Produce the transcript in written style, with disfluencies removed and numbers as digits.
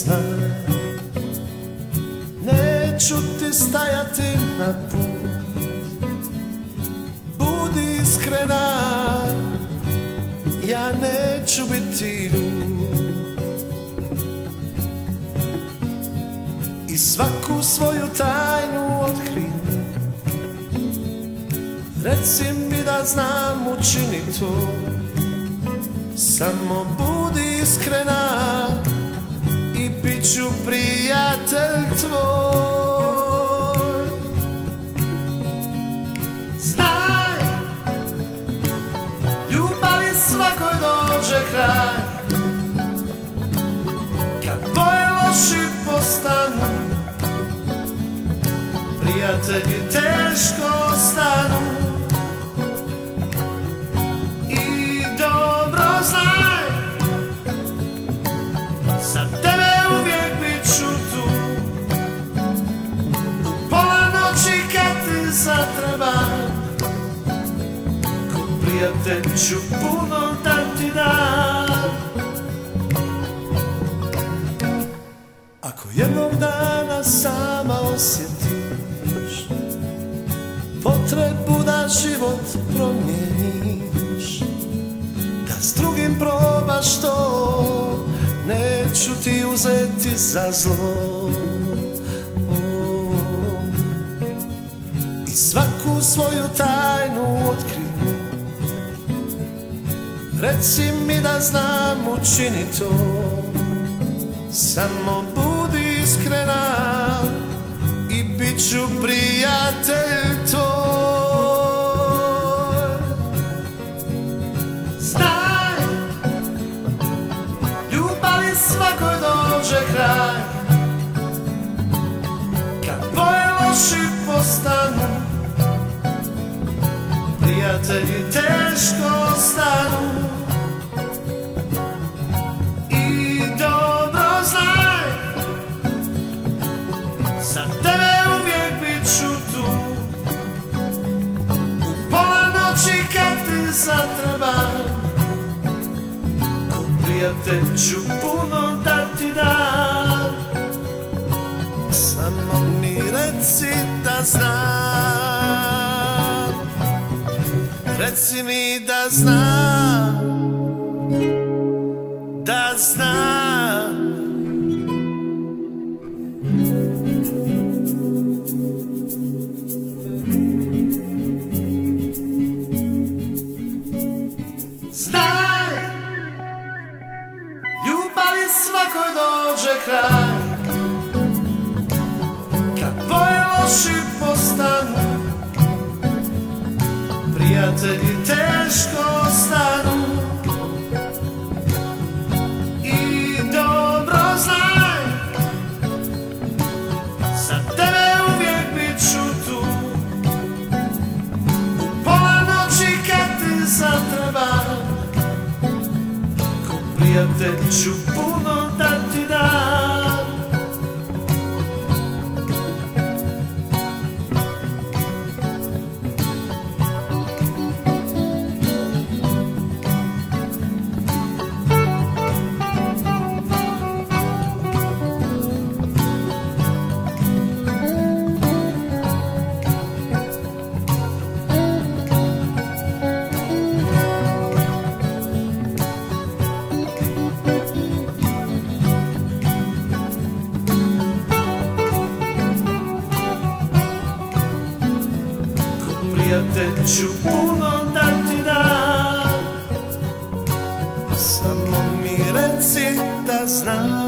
znaj, neću ti stajati na put. Budi iskrena, ja neću biti lud. I svaku svoju tajnu otkri, reci mi da znam učiniti to. Samo budi iskrena i bit ću prijatelj tvoj. Znaj, ljubavi svakoj dođe kraj, kad tvoje loši postanu, prijatelji teško ostanu. Za tebe uvijek bit ću tu, u pola noći kad ti zatrebam, ko prijatelj ću puno da ti dam. Ako jednog dana sama osjetiš potrebu da život promijeniš, da s drugim probaš to, neću ti uzeti za zlo. I svaku svoju tajnu otkri, reci mi da znam učiniti to. Samo budi iskrena i bit ću prijatelj tvoj. Znaj, ljubavi svakoj dođe kraj, kad tvoje loši postanu, prijatelji teško ostanu. I dobro znaj, za tebe uvijek bit ću tu, u pola noći kad ti zatrebam, prijatelj ću puno da ti dam. Samo mi reci da znam, reci mi da znam, da znam. Znaj, ljubavi svakoj dođe kraj, kad tvoje loši postanu, prijatelji teško ostanu. I dobro znaj, za tebe uvijek bit ću tu, u pola noći kad ti zatrebam, ko prijatelj ću puno da ti dam. Prijatelj ću puno da ti dam, samo mi reci da znam.